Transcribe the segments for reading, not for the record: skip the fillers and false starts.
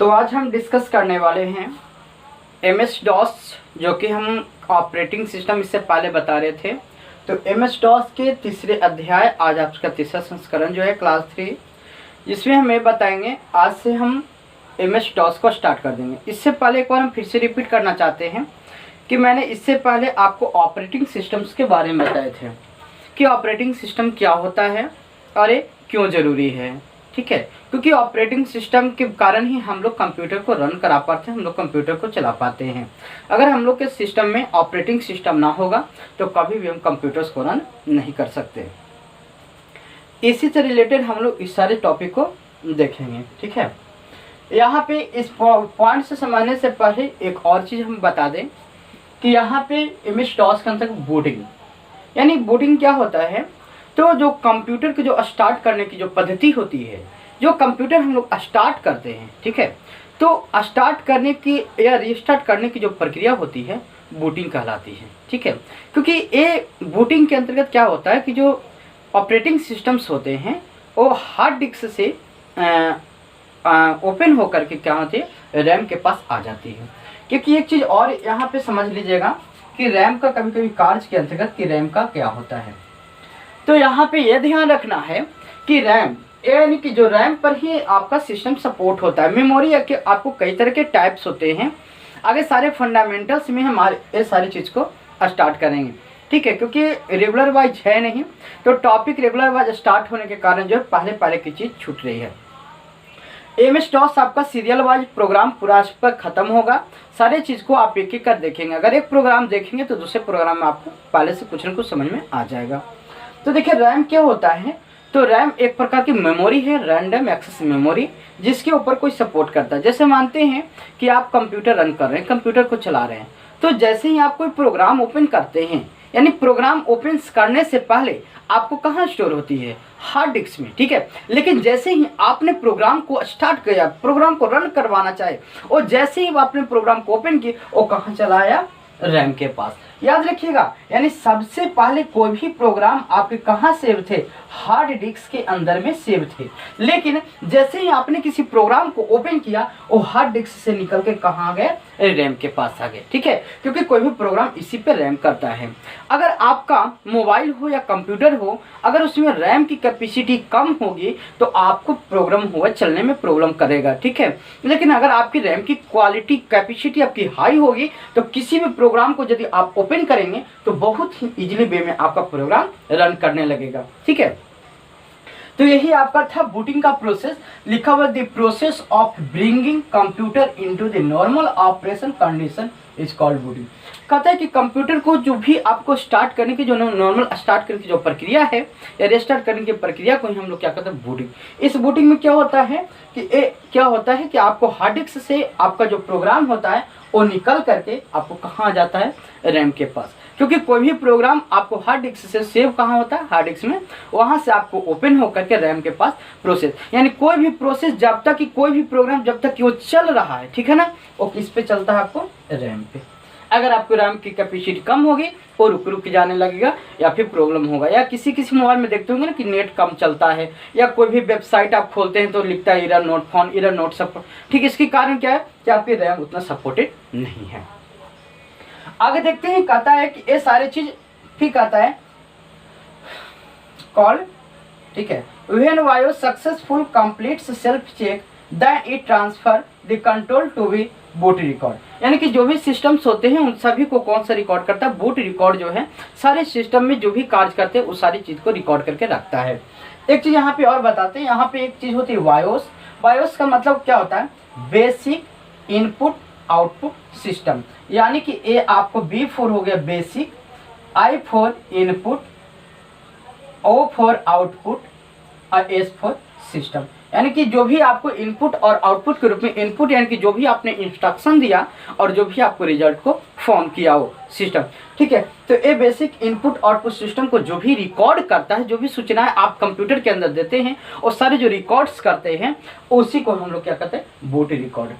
तो आज हम डिस्कस करने वाले हैं MS DOS, जो कि हम ऑपरेटिंग सिस्टम इससे पहले बता रहे थे। तो MS DOS के तीसरे अध्याय, आज आपका तीसरा संस्करण जो है क्लास 3, जिसमें हम ये बताएंगे। आज से हम MS DOS को स्टार्ट कर देंगे। इससे पहले एक बार हम फिर से रिपीट करना चाहते हैं कि मैंने इससे पहले आपको ऑपरेटिंग सिस्टम्स के बारे में बताए थे कि ऑपरेटिंग सिस्टम क्या होता है और ये क्यों ज़रूरी है। ठीक है, क्योंकि ऑपरेटिंग सिस्टम के कारण ही हम लोग कंप्यूटर को रन करा पाते हैं, हम लोग कंप्यूटर को चला पाते हैं। अगर हम लोग के सिस्टम में ऑपरेटिंग सिस्टम ना होगा तो कभी भी हम कंप्यूटर्स को रन नहीं कर सकते। इसी से रिलेटेड हम लोग इस सारे टॉपिक को देखेंगे। ठीक है, यहाँ पे इस पॉइंट से समझने से पहले एक और चीज़ हम बता दें कि यहाँ पे MS DOS के अंतर्गत बूटिंग, यानी बूटिंग क्या होता है। तो जो कंप्यूटर के जो स्टार्ट करने की जो पद्धति होती है, जो कंप्यूटर हम लोग स्टार्ट करते हैं, ठीक है, तो स्टार्ट करने की या रीस्टार्ट करने की जो प्रक्रिया होती है बूटिंग कहलाती है। ठीक है, क्योंकि ये बूटिंग के अंतर्गत क्या होता है कि जो ऑपरेटिंग सिस्टम्स होते हैं वो हार्ड डिस्क से ओपन होकर के क्या होती है, रैम के पास आ जाती है। क्योंकि एक चीज़ और यहाँ पे समझ लीजिएगा कि रैम का कभी कभी कार्य के अंतर्गत कि रैम का क्या होता है। तो यहाँ पे यह ध्यान रखना है कि रैम यानी कि जो रैम पर ही आपका सिस्टम सपोर्ट होता है। मेमोरी के आपको कई तरह के टाइप्स होते हैं। आगे सारे फंडामेंटल्स में हमारे ये सारी चीज़ को स्टार्ट करेंगे। ठीक है, क्योंकि रेगुलर वाइज है नहीं, तो टॉपिक रेगुलर वाइज स्टार्ट होने के कारण जो है पहले की चीज़ छूट रही है। MS DOS आपका सीरियल वाइज प्रोग्राम पूरा इस पर ख़त्म होगा। सारे चीज़ को आप एक एक कर देखेंगे। अगर एक प्रोग्राम देखेंगे तो दूसरे प्रोग्राम में आपको पहले से कुछ न कुछ समझ में आ जाएगा। तो देखिए रैम क्या होता है। तो रैम एक प्रकार की मेमोरी है, रैंडम एक्सेस मेमोरी, जिसके ऊपर कोई सपोर्ट करता है। जैसे मानते हैं कि आप कंप्यूटर रन कर रहे हैं, कंप्यूटर को चला रहे हैं, तो जैसे ही आप कोई प्रोग्राम ओपन करते हैं, यानी प्रोग्राम ओपन करने से पहले आपको कहाँ स्टोर होती है, हार्ड डिस्क में। ठीक है, लेकिन जैसे ही आपने प्रोग्राम को स्टार्ट किया, प्रोग्राम को रन करवाना चाहे, और जैसे ही आपने प्रोग्राम को ओपन किया वो कहाँ चला आया, रैम के पास। याद रखिएगा, यानी सबसे पहले कोई भी प्रोग्राम आपके कहाँ सेव थे, हार्ड डिस्क के अंदर में सेव थे। लेकिन जैसे ही आपने किसी प्रोग्राम को ओपन किया वो हार्ड डिस्क से निकल के कहाँ गए, रैम के पास आ गए। ठीक है, क्योंकि कोई भी प्रोग्राम इसी पे रैम करता है। अगर आपका मोबाइल हो या कंप्यूटर हो, अगर उसमें रैम की कैपेसिटी कम होगी तो आपको प्रोग्राम हुआ चलने में प्रॉब्लम करेगा। ठीक है, लेकिन अगर आपकी रैम की क्वालिटी कैपेसिटी आपकी हाई होगी तो किसी भी प्रोग्राम को यदि आप ओपन करेंगे तो बहुत ही इजीली वे में आपका प्रोग्राम रन करने लगेगा। ठीक है, तो यही आपका था बूटिंग का प्रोसेस। लिखा हुआ the process of bringing computer into the normal operation condition is called booting. कहता है कि कंप्यूटर को जो भी आपको स्टार्ट करने की जो नॉर्मल स्टार्ट करने की जो प्रक्रिया है या रिस्टार्ट करने की प्रक्रिया को ही हम लोग क्या कहते हैं, बूटिंग। इस बूटिंग में क्या होता है कि आपको हार्ड डिस्क से आपका जो प्रोग्राम होता है वो निकल करके आपको कहाँ आ जाता है, रैम के पास। क्योंकि कोई भी प्रोग्राम आपको हार्ड डिस्क से सेव कहाँ होता है, हार्ड डिस्क में, वहाँ से आपको ओपन होकर के रैम के पास प्रोसेस, यानी कोई भी प्रोसेस जब तक कि कोई भी प्रोग्राम जब तक कि वो चल रहा है, ठीक है ना, वो किस पे चलता है, आपको रैम पे। अगर आपको रैम की कैपेसिटी कम होगी वो रुक जाने लगेगा या फिर प्रॉब्लम होगा। या किसी मोबाइल में देखते होंगे ना कि नेट कम चलता है, या कोई भी वेबसाइट आप खोलते हैं तो लिखता है error not found, error note support. ठीक, इसके कारण क्या है कि आपकी रैम उतना सपोर्टेड नहीं है। आगे देखते हैं, कहता है कि ये सारे चीज फिर कहता है कॉल। ठीक है, व्हेन वायो successful completes self check then it transfer the control to be boot record. यानी कि जो भी सिस्टम्स होते हैं उन सभी को कौन सा रिकॉर्ड करता है, बूट रिकॉर्ड जो है सारे सिस्टम में जो भी कार्य करते हैं उस सारी चीज को रिकॉर्ड करके रखता है। एक चीज यहाँ पे और बताते हैं, यहाँ पे एक चीज होती है वायोस। वायोस का मतलब क्या होता है, बेसिक इनपुट आउटपुट सिस्टम। यानी कि ए आपको B4 हो गया basic, I for input, O for output और S फॉर सिस्टम। यानी कि जो भी आपको इनपुट और आउटपुट के रूप में, इनपुट यानी कि जो भी आपने इंस्ट्रक्शन दिया और जो भी आपको रिजल्ट को फॉर्म किया हो सिस्टम। ठीक है, तो ये बेसिक इनपुट आउटपुट सिस्टम को जो भी रिकॉर्ड करता है, जो भी सूचनाएं आप कंप्यूटर के अंदर देते हैं और सारे जो रिकॉर्ड्स करते हैं उसी को हम लोग क्या कहते हैं, बूट रिकॉर्ड।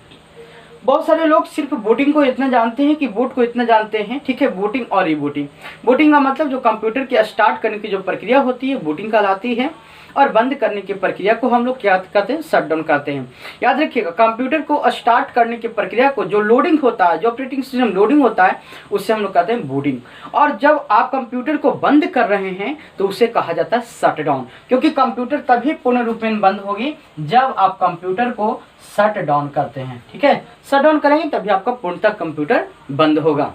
बहुत सारे लोग सिर्फ बूटिंग को इतना जानते हैं कि बूट को इतना जानते हैं, ठीक है, बूटिंग और रीबूटिंग। बूटिंग का मतलब जो कंप्यूटर की स्टार्ट करने की जो प्रक्रिया होती है बूटिंग कहलाती है, और बंद करने की प्रक्रिया को हम लोग क्या कहते हैं, शटडाउन कहते हैं। याद रखिएगा, कंप्यूटर को स्टार्ट करने की प्रक्रिया को जो लोडिंग होता है, जो ऑपरेटिंग सिस्टम लोडिंग होता है, उससे हम लोग कहते हैं बूटिंग। और जब आप कंप्यूटर को बंद कर रहे हैं तो उसे कहा जाता है शटडाउन, क्योंकि कंप्यूटर तभी पूर्ण रूप में बंद होगी जब आप कंप्यूटर को शट डाउन करते हैं, ठीक है, शट डाउन करेंगे तभी आपका पूर्णतः कंप्यूटर बंद होगा।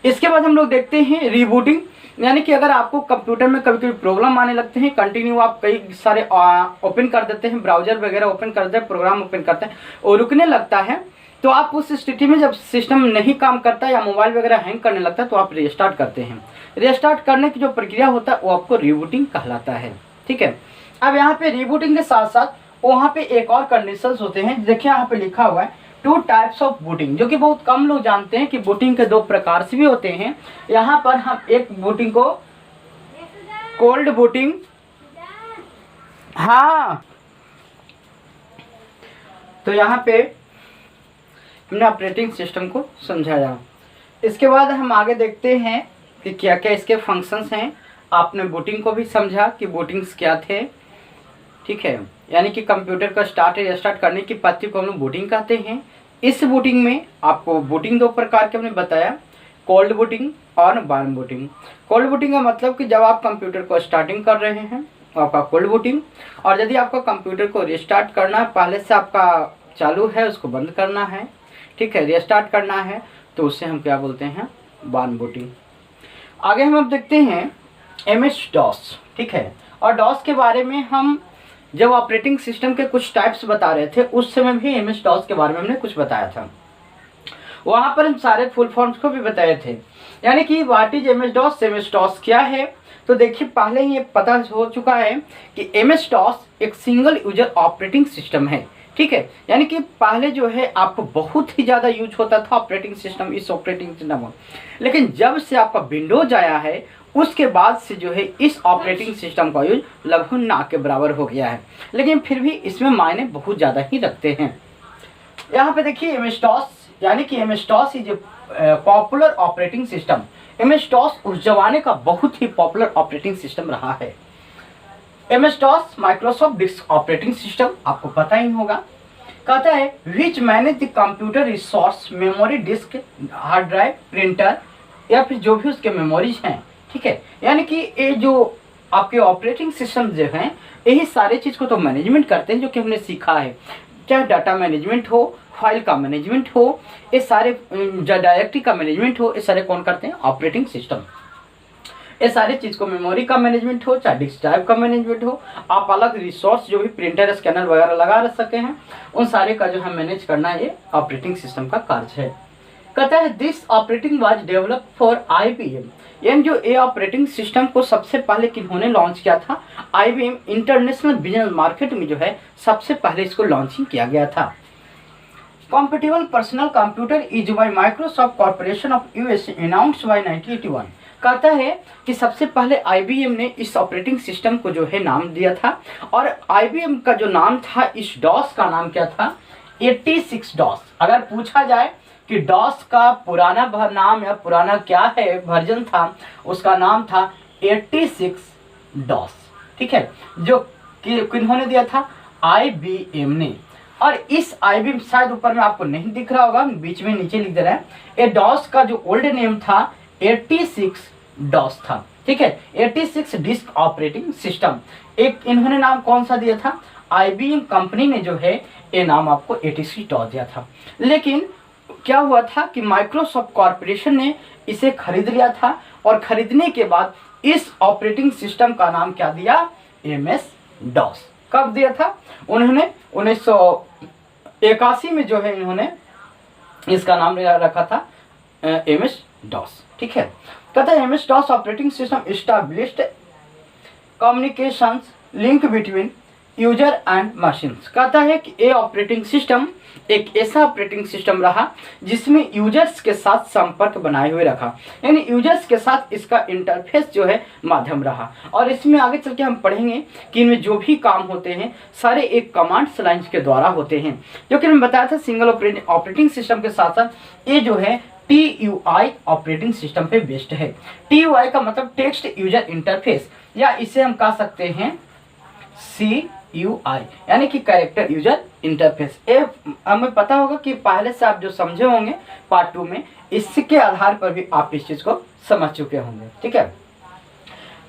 इसके बाद हम लोग देखते हैं रीबूटिंग, यानी कि अगर आपको कंप्यूटर में कभी कभी प्रॉब्लम आने लगते हैं, कंटिन्यू आप कई सारे ओपन कर देते हैं, ब्राउजर वगैरह ओपन करते हैं, प्रोग्राम ओपन करते हैं और रुकने लगता है, तो आप उस स्थिति में जब सिस्टम नहीं काम करता या मोबाइल वगैरह हैंग करने लगता है तो आप रीस्टार्ट करते हैं। रीस्टार्ट करने की जो प्रक्रिया होता है वो आपको रीबूटिंग कहलाता है, ठीक है। अब यहाँ पे रीबूटिंग के साथ साथ वहाँ पे एक और कंडीशंस होते हैं, देखिए यहाँ पे लिखा हुआ है 2 टाइप्स ऑफ बूटिंग, जो कि बहुत कम लोग जानते हैं कि बूटिंग के 2 प्रकार से भी होते हैं। यहाँ पर हम एक बूटिंग को कोल्ड बूटिंग, हाँ, तो यहाँ पे हमने ऑपरेटिंग सिस्टम को समझाया। इसके बाद हम आगे देखते हैं कि क्या क्या इसके फंक्शंस हैं। आपने बूटिंग को भी समझा कि बूटिंग्स क्या थे, ठीक है, यानी कि कंप्यूटर का स्टार्ट या स्टार्ट करने की पद्धति को हम लोग बूटिंग कहते हैं। इस बूटिंग में आपको बूटिंग 2 प्रकार के हमने बताया, कोल्ड बूटिंग और वार्म बूटिंग। कोल्ड बूटिंग का मतलब कि जब आप कंप्यूटर को स्टार्टिंग कर रहे हैं आपका कोल्ड बूटिंग, और यदि आपका कंप्यूटर को रिस्टार्ट करना है, पहले से आपका चालू है उसको बंद करना है, ठीक है, रिस्टार्ट करना है, तो उससे हम क्या बोलते हैं, वार्म बूटिंग। आगे हम अब देखते हैं MS DOS, ठीक है, और डॉस के बारे में हम जब ऑपरेटिंग सिस्टम के कुछ टाइप्स बता रहे थे उस समय भी MS DOS के बारे में हमने कुछ बताया था, वहाँ पर हम सारे फुल फॉर्म्स को भी बताए थे, यानी कि व्हाट इज MS DOS क्या है। तो देखिए पहले ही ये पता हो चुका है कि MS DOS एक सिंगल यूजर ऑपरेटिंग सिस्टम है, ठीक है, यानी कि पहले जो है आपको बहुत ही ज़्यादा यूज होता था ऑपरेटिंग सिस्टम, इस ऑपरेटिंग सिस्टम, लेकिन जब से आपका विंडोज आया है उसके बाद से जो है इस ऑपरेटिंग सिस्टम का यूज लगभग ना के बराबर हो गया है, लेकिन फिर भी इसमें मायने बहुत ज़्यादा ही रखते हैं। यहाँ पे देखिए MS DOS, यानी कि MS DOS is popular operating system. MS DOS उस जमाने का बहुत ही पॉपुलर ऑपरेटिंग सिस्टम रहा है। MS DOS Microsoft disk operating system, आपको पता ही होगा, कहता है which manage the computer resource, memory, disk, hard drive, printer या फिर जो भी उसके मेमोरीज हैं, ठीक है, यानी कि ये जो आपके ऑपरेटिंग सिस्टम जो हैं यही सारे चीज़ को तो मैनेजमेंट करते हैं, जो कि हमने सीखा है, चाहे डाटा मैनेजमेंट हो, फाइल का मैनेजमेंट हो, ये सारे डायरेक्टरी का मैनेजमेंट हो, ये सारे कौन करते हैं, ऑपरेटिंग सिस्टम। ये सारी चीज़ को मेमोरी का मैनेजमेंट हो चाहे डिस्क ड्राइव का मैनेजमेंट हो, आप अलग रिसोर्स जो भी प्रिंटर स्कैनर वगैरह लगा सके हैं, उन सारे का जो है मैनेज करना ये ऑपरेटिंग सिस्टम का कार्य है। कहता है this operating was develop for IBM, यानी जो ये ऑपरेटिंग सिस्टम को सबसे पहले किन्होंने लॉन्च किया था, IBM इंटरनेशनल बिजनेस मार्केट में जो है सबसे पहले इसको लॉन्चिंग किया गया था। Compatible personal computer is by Microsoft corporation of USA announced by 1981। कहता है कि सबसे पहले IBM ने इस ऑपरेटिंग सिस्टम को जो है नाम दिया था, और IBM का जो नाम था इस DOS का नाम क्या था, 86 DOS। अगर पूछा जाए कि DOS का पुराना नाम या पुराना क्या है वर्जन था, उसका नाम था 86 DOS, ठीक है, जो किन्होंने दिया था, IBM ने। और इस IBM, शायद ऊपर में आपको नहीं दिख रहा होगा, बीच में नीचे लिख दे रहा है, ये DOS का जो ओल्ड नेम था 86 DOS था, ठीक है, 86 डिस्क ऑपरेटिंग सिस्टम। एक इन्होंने नाम कौन सा दिया था, IBM कंपनी ने जो है ये नाम आपको 86 DOS दिया था। लेकिन क्या हुआ था कि माइक्रोसॉफ्ट कॉर्पोरेशन ने इसे खरीद लिया था, और खरीदने के बाद इस ऑपरेटिंग सिस्टम का नाम क्या दिया, MS DOS। कब दिया था, उन्होंने 1981 में जो है इन्होंने इसका नाम रखा था MS DOS, ठीक है। कहता है MS DOS operating system established communications link between user and machines. कहता है कि ये ऑपरेटिंग सिस्टम एक ऐसा ऑपरेटिंग सिस्टम रहा जिसमें यूजर्स के साथ संपर्क बनाए हुए रखा, यानी यूजर्स के साथ इसका इंटरफेस जो है माध्यम रहा। और इसमें आगे चल के हम पढ़ेंगे कि इनमें जो भी काम होते हैं सारे एक कमांड्स लाइन्स के द्वारा होते हैं, जो कि मैंने बताया था सिंगल ऑपरेटिंग सिस्टम के साथ साथ ये जो है TUI ऑपरेटिंग सिस्टम पे बेस्ड है। TUI का मतलब टेक्स्ट यूजर इंटरफेस, या इसे हम कह सकते हैं CUI यानी कि कैरेक्टर यूजर इंटरफेस। ये हमें पता होगा कि पहले से आप जो समझे होंगे पार्ट 2 में, इसके आधार पर भी आप इस चीज को समझ चुके होंगे। ठीक है,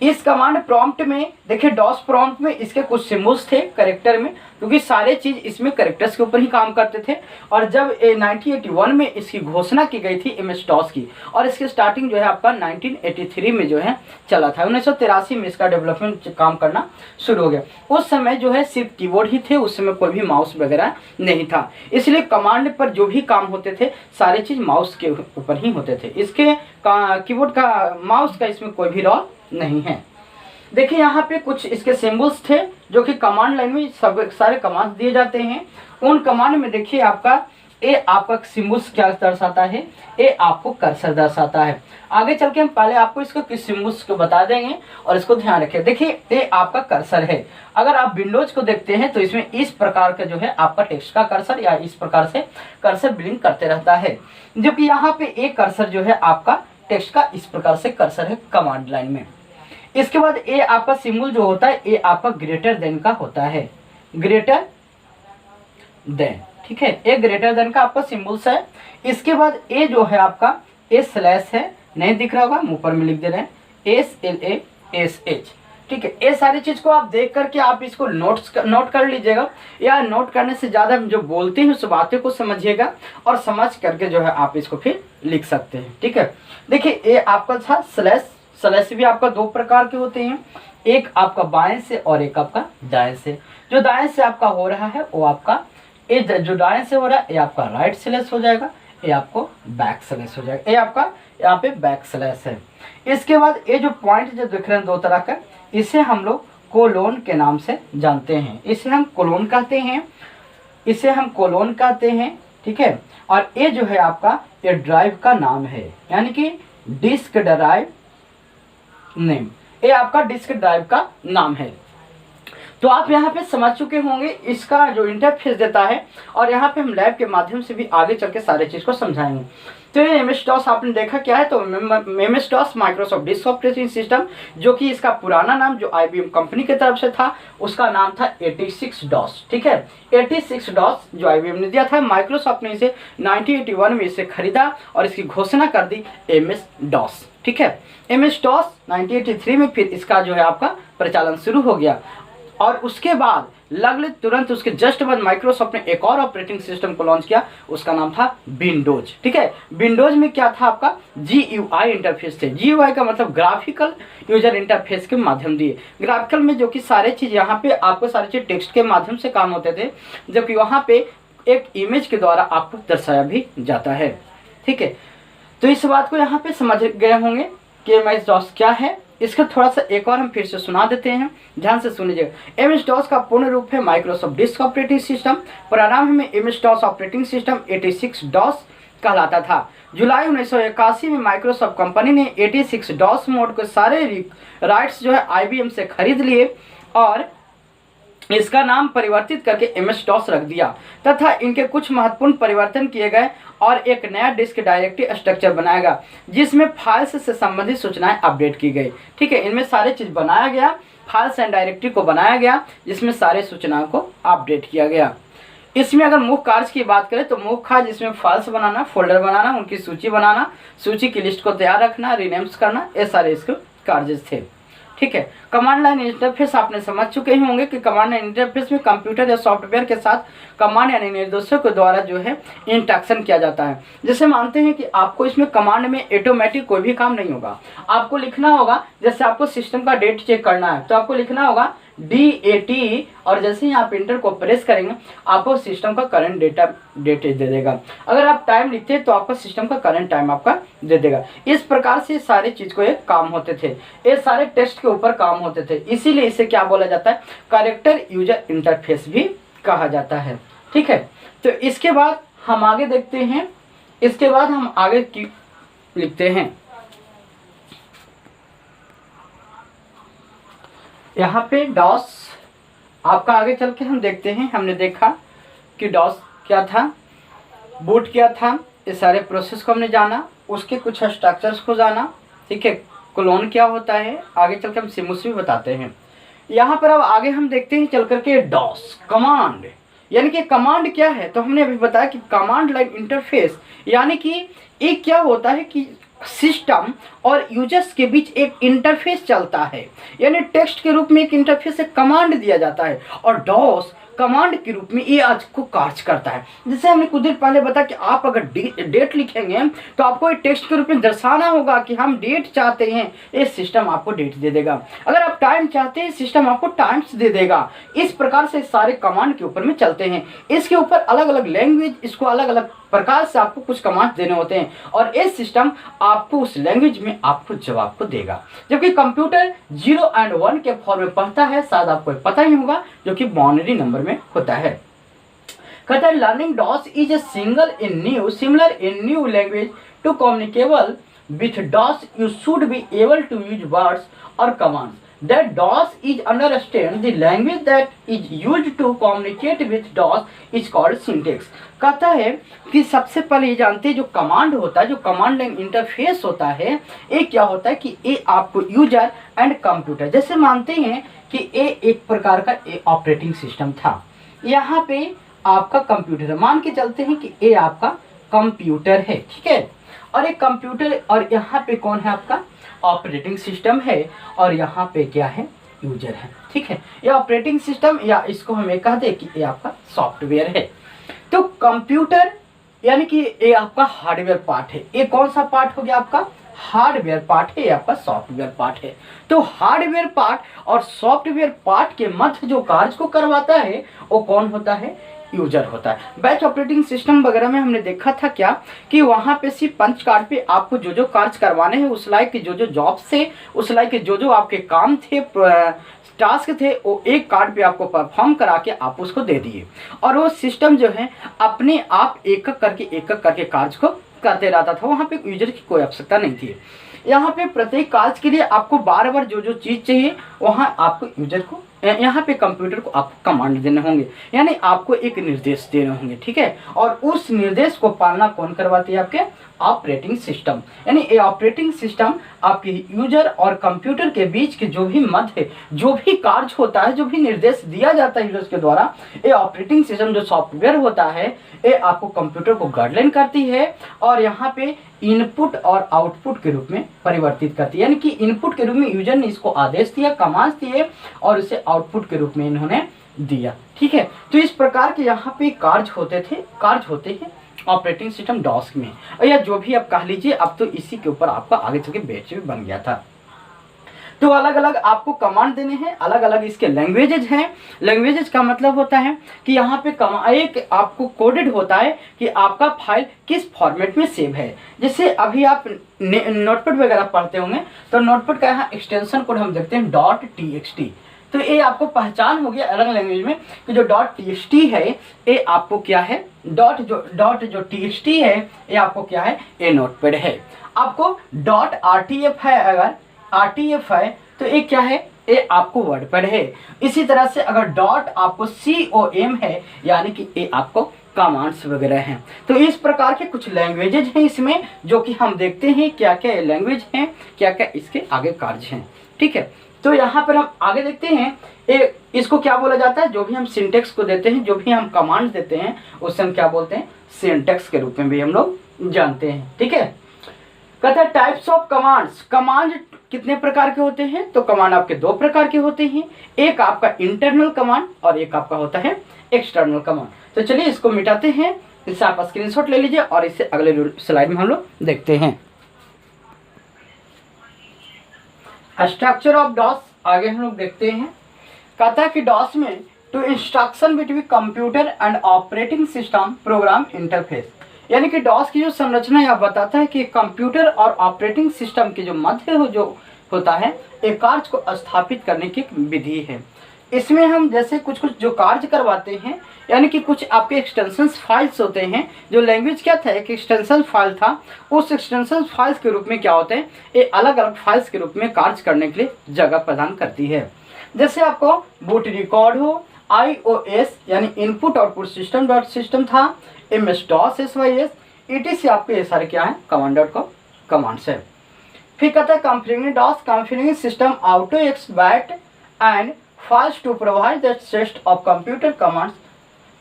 इस कमांड प्रॉम्प्ट में देखिए डॉस प्रॉम्प्ट में इसके कुछ सिम्बल्स थे कैरेक्टर में, क्योंकि सारे चीज इसमें कैरेक्टर्स के ऊपर ही काम करते थे। और जब 1981 में इसकी घोषणा की गई थी MS DOS की, और इसकी स्टार्टिंग जो है आपका 1983 में जो है चला था। 1983 में इसका डेवलपमेंट काम करना शुरू हो गया। उस समय जो है सिर्फ कीबोर्ड ही थे, उस समय कोई भी माउस वगैरह नहीं था, इसलिए कमांड पर जो भी काम होते थे सारे चीज माउस के ऊपर ही होते थे। इसके कीबोर्ड का माउस का इसमें कोई भी रोल नहीं है। देखिए यहाँ पे कुछ इसके सिंबल्स थे जो कि कमांड लाइन में सब सारे कमांड दिए जाते हैं। उन कमांड में देखिए आपका ए आपका सिंबल्स क्या दर्शाता है, ए आपको कर्सर दर्शाता है। आगे चल के हम पहले आपको इसको किस सिंबल्स को बता देंगे और इसको ध्यान रखें। देखिए ए आपका कर्सर है। अगर आप विंडोज को देखते हैं तो इसमें इस प्रकार का जो है आपका टेक्स्ट का कर्सर या इस प्रकार से कर्सर ब्लिंक करते रहता है, जो कि यहाँ पे ए कर्सर जो है आपका टेक्स्ट का इस प्रकार से कर्सर है कमांड लाइन में। इसके बाद ए आपका सिंबल जो होता है ए आपका ग्रेटर देन का होता है, ग्रेटर देन। ठीक है, ए ग्रेटर देन का आपका सिंबल्स है। इसके बाद ए जो है आपका ए स्लैश है, नहीं दिख रहा होगा, मुंह पर में लिख दे रहे हैं SLASH। ठीक है, ये सारी चीज को आप देख करके आप इसको नोट कर लीजिएगा, या नोट करने से ज्यादा जो बोलते हैं उस बातें को समझिएगा और समझ करके जो है आप इसको फिर लिख सकते हैं। ठीक है, देखिए ये आपका था स्लैश। स्लैश भी आपका दो प्रकार के होते हैं, एक आपका बाएं से और एक आपका दाएं से। जो दाएं से आपका हो रहा है वो आपका ये, जो दाएं से हो रहा है ये आपका राइट स्लैश हो जाएगा, ये आपको बैक स्लैश हो जाएगा, ये आपका यहाँ पे बैक स्लैश है। इसके बाद ये जो पॉइंट जो दिख रहे हैं दो तरह का, इसे हम लोग कोलोन के नाम से जानते हैं, इसे हम कोलोन कहते हैं, इसे हम कोलोन कहते हैं। ठीक है, और ये जो है आपका ये ड्राइव का नाम है, यानी कि डिस्क ड्राइव नेम, ये आपका डिस्क ड्राइव का नाम है। तो आप यहाँ पे समझ चुके होंगे इसका जो इंटरफेस देता है, और यहाँ पे हम लैब के माध्यम से भी आगे चल के सारे चीज़ को समझाएंगे। तो ये MS DOS आपने देखा क्या है, तो MS DOS Microsoft disk operating system, जो कि इसका पुराना नाम जो IBM कंपनी की तरफ से था उसका नाम था 86 DOS। ठीक है, 86 DOS जो IBM ने दिया था, माइक्रोसॉफ्ट ने इसे 1981 में इसे खरीदा और इसकी घोषणा कर दी MS DOS। ठीक है, MS DOS 1983 में फिर इसका जो है आपका प्रचालन शुरू हो गया, और उसके बाद लगभग तुरंत उसके जस्ट बाद माइक्रोसॉफ्ट ने एक और ऑपरेटिंग सिस्टम को लॉन्च किया, उसका नाम था विंडोज। ठीक है, विंडोज में क्या था आपका GUI इंटरफेस थे। GUI का मतलब ग्राफिकल यूजर इंटरफेस के माध्यम दिए। ग्राफिकल में जो कि सारे चीज यहाँ पे आपको सारी चीज टेक्स्ट के माध्यम से काम होते थे, जबकि वहाँ पे एक इमेज के द्वारा आपको दर्शाया भी जाता है। ठीक है, तो इस बात को यहाँ पे समझ गए होंगे कि MS DOS क्या है। इसका थोड़ा सा एक और हम फिर से सुना देते हैं, ध्यान से सुनिएगा। MS DOS का पूर्ण रूप है माइक्रोसॉफ्ट डिस्क ऑपरेटिंग सिस्टम। प्रारंभ में MS DOS operating system 86 DOS कहलाता था। जुलाई 1981 में माइक्रोसॉफ्ट कंपनी ने 86 DOS मोड के सारे राइट्स जो है IBM से खरीद लिए और इसका नाम परिवर्तित करके MS DOS रख दिया, तथा इनके कुछ महत्वपूर्ण परिवर्तन किए गए और एक नया डिस्क डायरेक्टरी स्ट्रक्चर बनाया गया, जिसमें फाइल्स से संबंधित सूचनाएं अपडेट की गई। ठीक है, इनमें सारे चीज बनाया गया, फाइल्स एंड डायरेक्टरी को बनाया गया, जिसमें सारे सूचनाओं को अपडेट किया गया। इसमें अगर मुख्य कार्य की बात करें तो मुख्य कार्य जिसमें फाइल्स बनाना, फोल्डर बनाना, उनकी सूची बनाना, सूची की लिस्ट को तैयार रखना, रिनेम्स करना, ये सारे इसके कार्य थे। ठीक है, कमांड लाइन इंटरफेस आपने समझ चुके ही होंगे कि कमांड लाइन इंटरफेस में कंप्यूटर या सॉफ्टवेयर के साथ कमांड यानी निर्देशों के द्वारा जो है इंटरेक्शन किया जाता है। जैसे मानते हैं कि आपको इसमें कमांड में ऑटोमेटिक कोई भी काम नहीं होगा, आपको लिखना होगा। जैसे आपको सिस्टम का डेट चेक करना है तो आपको लिखना होगा DAT, और जैसे ही आप इंटर को प्रेस करेंगे आपको सिस्टम का करंट डेट दे देगा। अगर आप टाइम लिखते हैं तो आपका सिस्टम का करंट टाइम आपका दे देगा। इस प्रकार से सारे चीज को एक काम होते थे, ये सारे टेस्ट के ऊपर काम होते थे, इसीलिए इसे क्या बोला जाता है, कैरेक्टर यूजर इंटरफेस भी कहा जाता है। ठीक है, तो इसके बाद हम आगे देखते हैं, इसके बाद हम आगे की लिखते हैं। यहाँ पे डॉस आपका आगे चल के हम देखते हैं। हमने देखा कि डॉस क्या था, बूट क्या था, ये सारे प्रोसेस को हमने जाना, उसके कुछ स्ट्रक्चर्स को जाना। ठीक है, क्लोन क्या होता है, आगे चल के हम सिमुस भी बताते हैं। यहाँ पर अब आगे हम देखते हैं चल करके डॉस कमांड, यानी कि कमांड क्या है, तो हमने अभी बताया कि कमांड लाइन इंटरफेस, यानी कि एक क्या होता है कि सिस्टम और यूजर्स के बीच एक इंटरफेस चलता है, यानी टेक्स्ट के रूप में एक इंटरफेस से कमांड दिया जाता है, और डॉस कमांड के रूप में ये आज को कार्य करता है। जैसे हमने कुछ देर पहले बताया कि आप अगर डेट लिखेंगे तो आपको एक टेक्स्ट के रूप में दर्शाना होगा कि हम डेट चाहते हैं, ये सिस्टम आपको डेट दे देगा। अगर आप टाइम चाहते हैं, सिस्टम आपको टाइम्स दे देगा। इस प्रकार से सारे कमांड के ऊपर में चलते हैं। इसके ऊपर अलग अलग लैंग्वेज, इसको अलग अलग प्रकार से आपको कुछ कमांड देने होते हैं, और ये सिस्टम आपको उस लैंग्वेज में आपको जवाब को देगा। जबकि कंप्यूटर 0 और 1 के फॉर्म में पढ़ता है, शायद आपको पता ही होगा, जो कि बाइनरी नंबर में होता है। कहता है learning DOS is a similar in new language to communicable with DOS you should be able to use words और commands that DOS is understand the language that is used to communicate with DOS is called syntax। कहता है कि सबसे पहले ये जानते हैं जो कमांड होता है, जो कमांड लाइन इंटरफेस होता है, ये क्या होता है कि ये आपको यूजर एंड कंप्यूटर, जैसे मानते हैं कि ये एक प्रकार का ऑपरेटिंग सिस्टम था, यहाँ पे आपका कंप्यूटर है, मान के चलते हैं कि ये आपका कंप्यूटर है। ठीक है, और एक कंप्यूटर, और यहाँ पे कौन है, आपका ऑपरेटिंग सिस्टम है, और यहाँ पे क्या है, यूजर है। ठीक है, ये ऑपरेटिंग सिस्टम, या इसको हम ये कह दे कि ये आपका सॉफ्टवेयर है। तो कंप्यूटर यानी कि ये आपका हार्डवेयर पार्ट है। ये कौन सा पार्ट हो गया, आपका हार्डवेयर पार्ट है, आपका सॉफ्टवेयर पार्ट है। तो हार्डवेयर पार्ट और सॉफ्टवेयर पार्ट के मध्य जो कार्य को करवाता है वो कौन होता है, यूजर होता है। बैच ऑपरेटिंग सिस्टम वगैरह में हमने देखा था क्या कि वहां पे सिर्फ पंच कार्ड पे आपको जो जो कार्य करवाने हैं, उस लाइक के जो जो जॉब से, उस लाइक के जो जो आपके काम थे, टास्क थे, वो एक कार्ड पे आपको परफॉर्म करा के आप उसको दे दिए, और वो सिस्टम जो है अपने आप एक एक करके कार्य को करते रहता था। वहाँ पे यूजर की कोई आवश्यकता नहीं थी। यहाँ पे प्रत्येक कार्य के लिए आपको बार बार जो जो चीज़ चाहिए वहाँ आपको यूजर को, यहाँ पे कंप्यूटर को आपको कमांड देने होंगे, यानी आपको एक निर्देश देने होंगे। ठीक है, और उस निर्देश को पालना कौन करवाती है, आपके ऑपरेटिंग सिस्टम। यानी ये ऑपरेटिंग सिस्टम आपके यूजर और कंप्यूटर के बीच के जो भी मध्य, जो भी कार्य होता है, जो भी निर्देश दिया जाता है यूजर्स के द्वारा, ये ऑपरेटिंग सिस्टम जो सॉफ्टवेयर होता है ये आपको कंप्यूटर को गाइडलाइन करती है, और यहाँ पे इनपुट और आउटपुट के रूप में परिवर्तित करती है। यानी कि इनपुट के रूप में यूजर ने इसको आदेश दिया, कमांड दिए, और इसे आउटपुट के रूप में इन्होंने दिया। ठीक है, तो इस प्रकार के यहाँ पे कार्य होते हैं ऑपरेटिंग सिस्टम डॉस में, या जो भी आप कह लीजिए। अब तो इसी के ऊपर आपका आगे चल के बैच भी बन गया था। तो अलग अलग आपको कमांड देने हैं, अलग अलग इसके लैंग्वेजेज हैं। लैंग्वेजेज का मतलब होता है कि यहाँ पे एक आपको कोडेड होता है कि आपका फाइल किस फॉर्मेट में सेव है। जैसे अभी आप नोटपैड वगैरह पढ़ते होंगे तो नोटपैड का यहाँ एक्सटेंशन कोड हम देखते हैं .txt। तो ये आपको पहचान हो गया अलग लैंग्वेज में कि जो .txt है ये आपको क्या है, जो txt है ये आपको क्या है, ये नोटपैड है। आपको .rtf है, अगर RTF है तो ये क्या है, ये आपको वर्डपैड है। इसी तरह से अगर डॉट आपको COM है, यानी कि ये आपको कमांड्स वगैरह हैं। तो इस प्रकार के कुछ लैंग्वेजेज हैं इसमें, जो कि हम देखते हैं क्या क्या लैंग्वेज हैं, क्या क्या इसके आगे कार्य हैं। ठीक है, तो यहाँ पर हम आगे देखते हैं इसको क्या बोला जाता है, जो भी हम सिंटेक्स को देते हैं, जो भी हम कमांड देते हैं उससे हम क्या बोलते हैं, सिंटेक्स के रूप में भी हम लोग जानते हैं। ठीक है, कहता है टाइप्स ऑफ कमांड्स। कमांड कितने प्रकार के होते हैं, तो कमांड आपके दो प्रकार के होते हैं, एक आपका इंटरनल कमांड और एक आपका होता है एक्सटर्नल कमांड। तो चलिए इसको मिटाते हैं, इससे आप स्क्रीनशॉट ले लीजिए और इसे अगले स्लाइड में हम लोग देखते हैं। स्ट्रक्चर ऑफ डॉस आगे हम लोग देखते हैं। कहता है कि डॉस में to instruction between computer and operating system program interface, यानी कि डॉस की जो संरचना यह बताता है कि कंप्यूटर और ऑपरेटिंग सिस्टम के जो मध्य जो होता है एक कार्य को स्थापित करने की विधि है। इसमें हम जैसे कुछ कुछ जो कार्य करवाते हैं, यानी कि कुछ आपके एक्सटेंशन फाइल्स होते हैं। जो लैंग्वेज क्या था, एक एक्सटेंशन फाइल था, उस एक्सटेंशन फाइल्स के रूप में क्या होते हैं, ये अलग अलग फाइल्स के रूप में कार्य करने के लिए जगह प्रदान करती है। जैसे आपको बूट रिकॉर्ड हो, IOS यानी input output system dot system था, MS-DOS SYS ETC, आपके ये सारे क्या है कमांड.com कमांड्स है। फिर कहता है configuring DOS configuring system auto exec bat and files to provide the set of computer commands,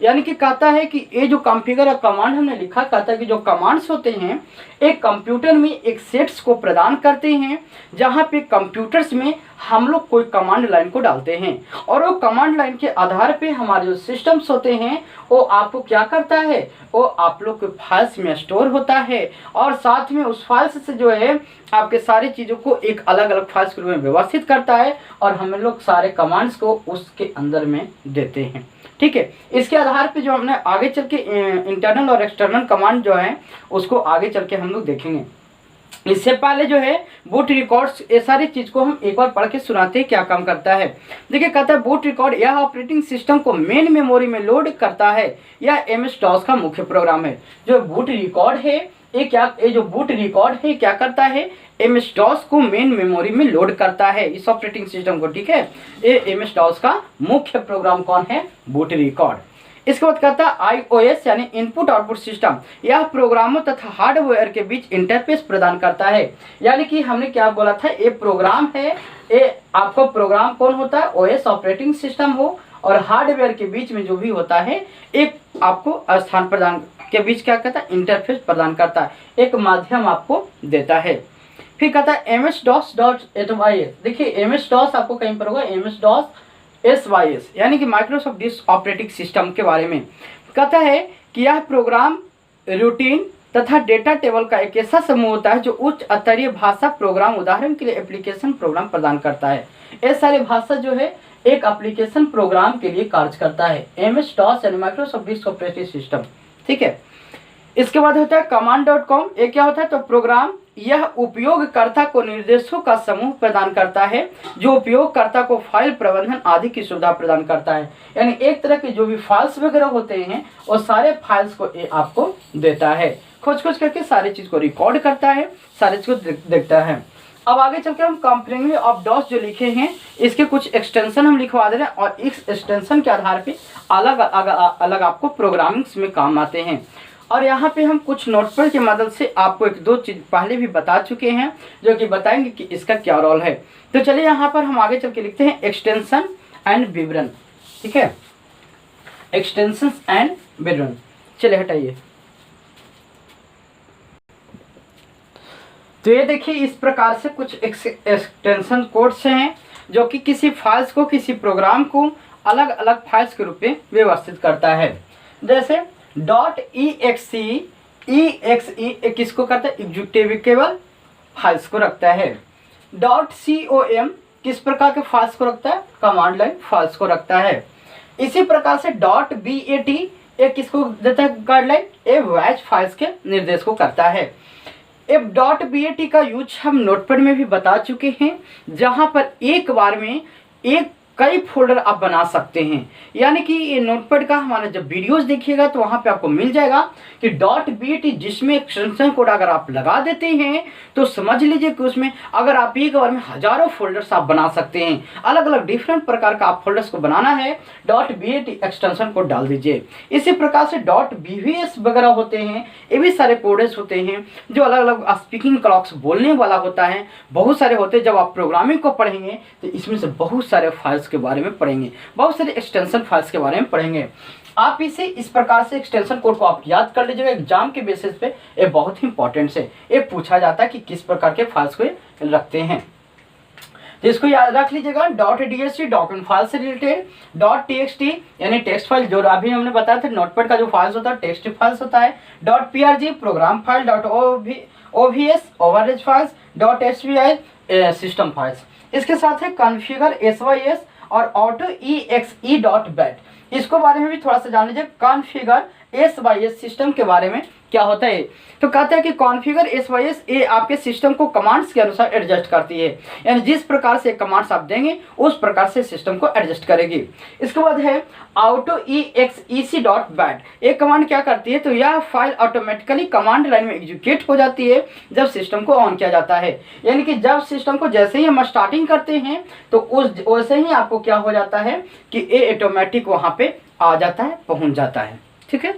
यानी कि कहता है कि ये जो कॉन्फ़िगर कमांड हमने लिखा, कहता है कि जो कमांड्स होते हैं एक कंप्यूटर में एक सेट्स को प्रदान करते हैं, जहाँ पे कंप्यूटर्स में हम लोग कोई कमांड लाइन को डालते हैं और वो कमांड लाइन के आधार पे हमारे जो सिस्टम्स होते हैं वो आपको क्या करता है, वो आप लोग के फाइल्स में स्टोर होता है और साथ में उस फाइल्स से जो है आपके सारी चीज़ों को एक अलग अलग फाइल्स के रूप में व्यवस्थित करता है और हम लोग सारे कमांड्स को उसके अंदर में देते हैं। ठीक है, इसके आधार पे जो हमने आगे चल के इंटरनल और एक्सटर्नल कमांड जो है उसको आगे चल के हम लोग देखेंगे। इससे पहले जो है बूट रिकॉर्ड्स, ये सारी चीज़ को हम एक बार पढ़ के सुनाते हैं क्या काम करता है। देखिए कहता है बूट रिकॉर्ड यह ऑपरेटिंग सिस्टम को मेन मेमोरी में लोड करता है, यह MS-DOS का मुख्य प्रोग्राम है। जो बूट रिकॉर्ड है ये जो बूट रिकॉर्ड है क्या करता है, MS-DOS को मेन मेमोरी में लोड करता है इस ऑपरेटिंग सिस्टम को। ठीक है, ये MS-DOS का मुख्य प्रोग्राम कौन है, बूट रिकॉर्ड। इसके बाद कहता है IOS यानी इनपुट आउटपुट सिस्टम, यह प्रोग्रामों तथा हार्डवेयर के बीच इंटरफेस प्रदान करता है। यानी कि हमने क्या बोला था, ये प्रोग्राम है, ये आपको प्रोग्राम कौन होता है, OS ऑपरेटिंग सिस्टम हो, और हार्डवेयर के बीच में जो भी होता है एक आपको स्थान प्रदान के बीच क्या कहता है, इंटरफेस प्रदान करता है, एक माध्यम आपको देता है। फिर कहता है MS-DOS.SYS, देखिए MS-DOS आपको कहीं पर होगा, MS-DOS SYS यानी कि माइक्रोसॉफ्ट डिस्क ऑपरेटिंग सिस्टम के बारे में कहता है कि यह प्रोग्राम रूटीन तथा डेटा टेबल का एक ऐसा समूह होता है जो उच्च स्तरीय भाषा प्रोग्राम, उदाहरण के लिए एप्लीकेशन प्रोग्राम प्रदान करता है। ये सारी भाषा जो है एक एप्लीकेशन प्रोग्राम के लिए कार्य करता है, MS-DOS यानी माइक्रोसॉफ्ट डिस्क ऑपरेटिंग सिस्टम। ठीक है, इसके बाद होता है कमांड.com, ये क्या होता है, तो प्रोग्राम यह उपयोगकर्ता को निर्देशों का समूह प्रदान करता है जो उपयोगकर्ता को फाइल प्रबंधन आदि की सुविधा प्रदान करता है। यानी एक तरह के जो भी फाइल्स वगैरह होते हैं वो सारे फाइल्स को ये आपको देता है, खोज करके सारी चीज़ को रिकॉर्ड करता है, सारी चीज़ को देखता है। अब आगे चल के हम कॉन्फ़िगरिंग ऑफ डॉस जो लिखे हैं इसके कुछ एक्सटेंशन हम लिखवा दे रहे हैं और इस एक्सटेंशन के आधार पे अलग अलग आपको प्रोग्रामिंग्स में काम आते हैं। और यहाँ पे हम कुछ नोटपैड की मदद से आपको एक दो चीज़ पहले भी बता चुके हैं जो कि बताएंगे कि इसका क्या रोल है। तो चलिए यहाँ पर हम आगे चल के लिखते हैं एक्सटेंशन एंड विवरण। ठीक है, एक्सटेंशन एंड विवरण, चलिए हटाइए। तो ये देखिए इस प्रकार से कुछ एक्सटेंशन कोड्स हैं जो कि किसी फाइल्स को, किसी प्रोग्राम को अलग अलग फाइल्स के रूप में व्यवस्थित करता है। जैसे .exe किसको करता है, एग्जीक्यूटेबल फाइल्स को रखता है। .com किस प्रकार के फाइल्स को रखता है, कमांड लाइन फाइल्स को रखता है। इसी प्रकार से .bat ये किसको देता है, गाइडलाइन, ये वैच फाइल्स के निर्देश को करता है। अब .bat का यूज हम नोटपैड में भी बता चुके हैं, जहां पर एक बार में कई फोल्डर आप बना सकते हैं। यानी कि ये नोटपैड का हमारा जब वीडियोस देखिएगा तो वहाँ पे आपको मिल जाएगा कि .bat जिसमें एक्सटेंशन कोड अगर आप लगा देते हैं तो समझ लीजिए कि उसमें अगर आप एक बार में हजारों फोल्डर्स आप बना सकते हैं। अलग अलग डिफरेंट प्रकार का आप फोल्डर्स को बनाना है, .bat एक्सटेंशन कोड डाल दीजिए। इसी प्रकार से .bvs वगैरह होते हैं, ये भी सारे कोड्स होते हैं जो अलग अलग स्पीकिंग क्लॉक्स बोलने वाला होता है, बहुत सारे होते हैं। जब आप प्रोग्रामिंग को पढ़ेंगे तो इसमें से बहुत सारे फाइल्स के बारे में पढ़ेंगे, बहुत सारे एक्सटेंशन फाइल्स के बारे में पढ़ेंगे। आप इसे इस प्रकार से एक्सटेंशन कोड को आप याद कर लीजिएगा, एग्जाम के बेसिस पे ये बहुत ही इंपॉर्टेंट है। ये पूछा जाता है कि किस प्रकार के फाइल्स को रखते हैं, तो इसको याद रख लीजिएगा। .dsc डॉक्यूमेंट फाइल से रिलेटेड, .txt यानी टेक्स्ट फाइल, जो अभी हमने बताया था नोटपैड का जो फाइल्स होता है टेक्स्ट फाइल्स होता है। .prg program file, .ovs overhead files, .svi system files. इसके साथ है कॉन्फ़िगर SYS और ऑटो EXE डॉट बैट, इसको बारे में भी थोड़ा सा जान लीजिए। कॉन्फ़िगर SYS सिस्टम के बारे में क्या होता है, तो कहते हैं कि कॉन्फ़िगर SYS ये आपके सिस्टम को कमांड्स के अनुसार एडजस्ट करती है, यानी जिस प्रकार से कमांड्स आप देंगे उस प्रकार से सिस्टम को एडजस्ट करेगी। इसके बाद है ऑटो EXEC डॉट बैट, एक कमांड क्या करती है, तो यह फाइल ऑटोमेटिकली कमांड लाइन में एग्जीक्यूट हो जाती है जब सिस्टम को ऑन किया जाता है, यानी कि जब सिस्टम को जैसे ही हम स्टार्टिंग करते हैं तो उस वैसे ही आपको क्या हो जाता है कि ये ऑटोमेटिक वहाँ पे आ जाता है, पहुँच जाता है। ठीक है,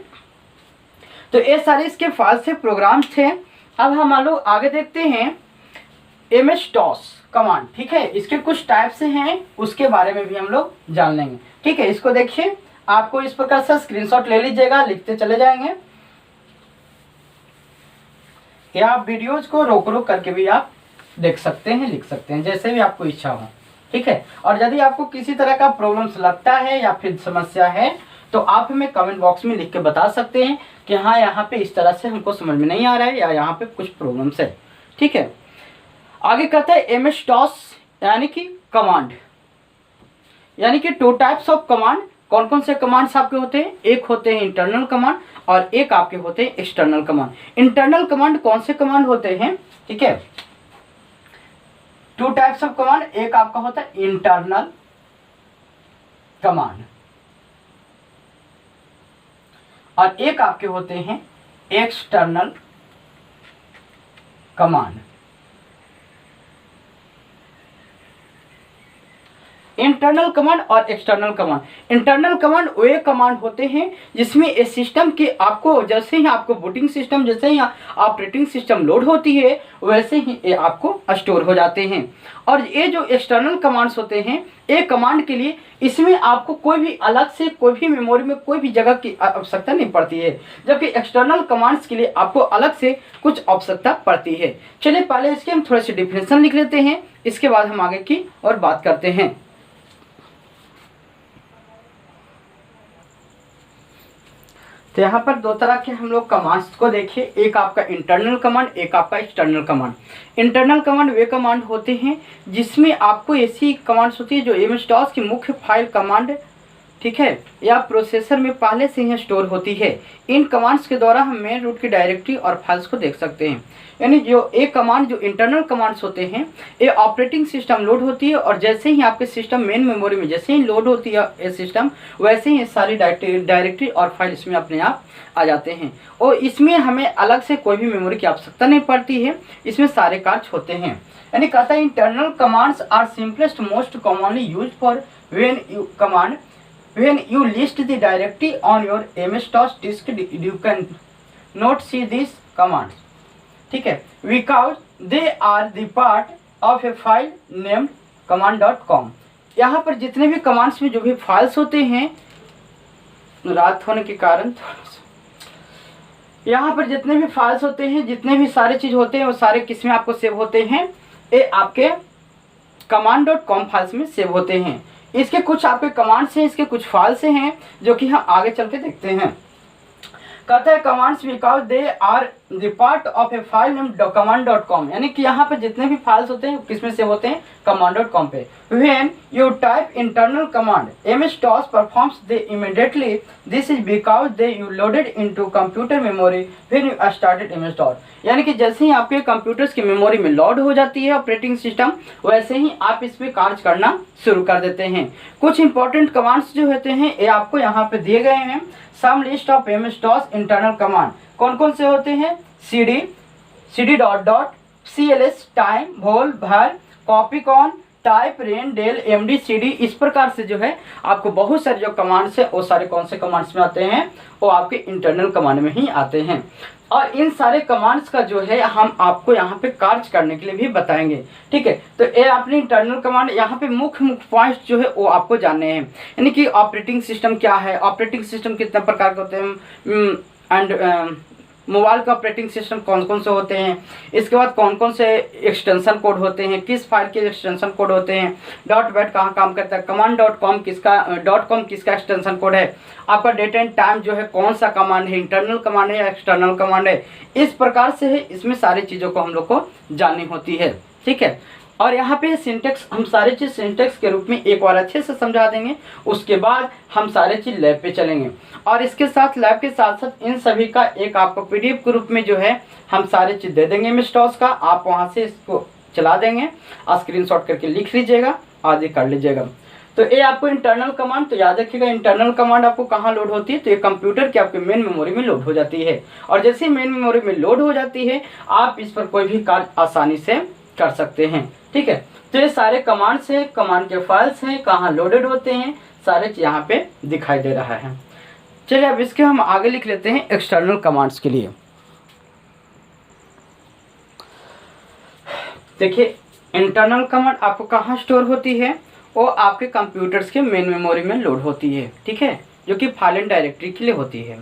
तो ये सारे इसके फाइल से प्रोग्राम थे। अब हम लोग आगे देखते हैं MS-DOS कमांड। ठीक है, इसके कुछ टाइप्स हैं, उसके बारे में भी हम लोग जान लेंगे। ठीक है, इसको देखिए, आपको इस प्रकार से स्क्रीनशॉट ले लीजिएगा, लिखते चले जाएंगे, या आप वीडियोज को रोक रोक करके भी आप देख सकते हैं, लिख सकते हैं, जैसे भी आपको इच्छा हो। ठीक है, और यदि आपको किसी तरह का प्रॉब्लम्स लगता है या फिर समस्या है तो आप हमें कमेंट बॉक्स में लिख के बता सकते हैं कि हाँ यहाँ पे इस तरह से हमको समझ में नहीं आ रहा है या यहाँ पे कुछ प्रॉब्लम्स है। ठीक है, आगे कहता है MS-DOS यानी कि कमांड, यानी कि 2 टाइप्स ऑफ कमांड। कौन कौन से कमांड्स आपके होते हैं, एक होते हैं इंटरनल कमांड और एक आपके होते हैं एक्सटर्नल कमांड। इंटरनल कमांड कौन से कमांड होते हैं, ठीक है, 2 टाइप्स ऑफ कमांड, एक आपका होता है इंटरनल कमांड और एक आपके होते हैं एक्सटर्नल कमांड। इंटरनल कमांड और एक्सटर्नल कमांड। इंटरनल कमांड वे कमांड होते हैं जिसमें इस सिस्टम के आपको जैसे ही आपको बूटिंग सिस्टम, जैसे ही ऑपरेटिंग सिस्टम लोड होती है वैसे ही ये आपको स्टोर हो जाते हैं। और ये जो एक्सटर्नल कमांड्स होते हैं, एक कमांड के लिए इसमें आपको कोई भी अलग से कोई भी मेमोरी में कोई भी जगह की आवश्यकता नहीं पड़ती है, जबकि एक्सटर्नल कमांड्स के लिए आपको अलग से कुछ आवश्यकता पड़ती है। चलिए पहले इसके हम थोड़े से डिफिनेशन लिख लेते हैं, इसके बाद हम आगे की और बात करते हैं। तो यहाँ पर 2 तरह के हम लोग कमांड्स को देखिए, एक आपका इंटरनल कमांड, एक आपका एक्सटर्नल कमांड। इंटरनल कमांड वे कमांड होते हैं जिसमें आपको ऐसी कमांड्स होती है जो MS-DOS की मुख्य फाइल कमांड, ठीक है, या प्रोसेसर में पहले से ही स्टोर होती है। इन कमांड्स के द्वारा हम मेन रूट की डायरेक्टरी और फाइल्स को देख सकते हैं। यानी जो एक कमांड, जो इंटरनल कमांड्स होते हैं, ये ऑपरेटिंग सिस्टम लोड होती है और जैसे ही आपके सिस्टम मेन मेमोरी में जैसे ही लोड होती है ये सिस्टम, वैसे ही सारी डायरेक्टरी और फाइल इसमें अपने आप आ जाते हैं और इसमें हमें अलग से कोई भी मेमोरी की आवश्यकता नहीं पड़ती है, इसमें सारे कार्य होते हैं। यानी कहता है internal commands are simplest most commonly used for when you list the directory on your MS-DOS disk, you can not see these commands, ठीक है, because they are the part of a file named command.com। यहाँ पर जितने भी commands में जो भी files होते हैं, रात होने के कारण यहाँ पर जितने भी फाइल्स होते हैं, जितने भी सारे चीज़ होते हैं वो सारे किस में आपको सेव होते हैं, ये आपके command.com फाइल्स में सेव होते हैं। इसके कुछ आपके कमांड्स हैं, इसके कुछ फाइल्स हैं जो कि हम आगे चल के देखते हैं। कहता है commands because they are the part of a file name command.com, यानी कि यहाँ पे जितने भी फाइल्स होते हैं किसमें से होते हैं, command.com पे। When you type internal command, MS-DOS performs they immediately. This is because they you loaded into computer memory when you started MS-DOS। यानी कि जैसे ही आपके कंप्यूटर्स की मेमोरी में लोड हो जाती है ऑपरेटिंग सिस्टम, वैसे ही आप इस पे कार्य करना शुरू कर देते हैं। कुछ इंपॉर्टेंट कमांड्स जो होते हैं ये आपको यहाँ पे दिए गए हैं। Some list of MS-DOS internal command कौन कौन से होते हैं, cd dot cls time vol ver copy con type ren del md cd, इस प्रकार से जो है आपको बहुत सारे जो कमांड्स है वो सारे कौन से कमांड्स में आते हैं, वो आपके इंटरनल कमांड में ही आते हैं। और इन सारे कमांड्स का जो है हम आपको यहाँ पे कार्य करने के लिए भी बताएंगे, ठीक है। तो ये अपनी इंटरनल कमांड, यहाँ पे मुख्य पॉइंट्स जो है वो आपको जानने हैं, यानी कि ऑपरेटिंग सिस्टम क्या है, ऑपरेटिंग सिस्टम कितने प्रकार के होते हैं, एंड मोबाइल का ऑपरेटिंग सिस्टम कौन कौन से होते हैं, इसके बाद कौन कौन से एक्सटेंशन कोड होते हैं, किस फाइल के एक्सटेंशन कोड होते हैं, डॉट बैट कहाँ काम करता है, command.com किसका एक्सटेंशन कोड है, आपका डेट एंड टाइम जो है कौन सा कमांड है, इंटरनल कमांड है या एक्सटर्नल कमांड है, इस प्रकार से है। इसमें सारी चीज़ों को हम लोग को जाननी होती है, ठीक है। और यहाँ पे सिंटेक्स हम सारे चीज़ सिंटेक्स के रूप में एक बार अच्छे से समझा देंगे, उसके बाद हम सारे चीज़ लैब पे चलेंगे। और इसके साथ लैब के साथ साथ इन सभी का एक आपको पीडीएफ के रूप में जो है हम सारे चीज़ दे देंगे मिस्टॉस का, आप वहाँ से इसको चला देंगे, स्क्रीनशॉट करके लिख लीजिएगा, आदि कर लीजिएगा। तो ये आपको इंटरनल कमांड, तो याद रखिएगा इंटरनल कमांड आपको कहाँ लोड होती है, तो ये कंप्यूटर के आपके मेन मेमोरी में लोड हो जाती है। और जैसे ही मेन मेमोरी में लोड हो जाती है आप इस पर कोई भी कार्य आसानी से कर सकते हैं, ठीक है। तो ये सारे कमांड्स हैं, कमांड के फाइल्स हैं, कहाँ लोडेड होते हैं, सारे यहाँ पे दिखाई दे रहा है। चलिए अब इसके हम आगे लिख लेते हैं एक्सटर्नल कमांड्स के लिए। देखिए इंटरनल कमांड आपको कहाँ स्टोर होती है, वो आपके कंप्यूटर्स के मेन मेमोरी में लोड होती है, ठीक है, जो कि फाइल एंड डायरेक्टरी के लिए होती है।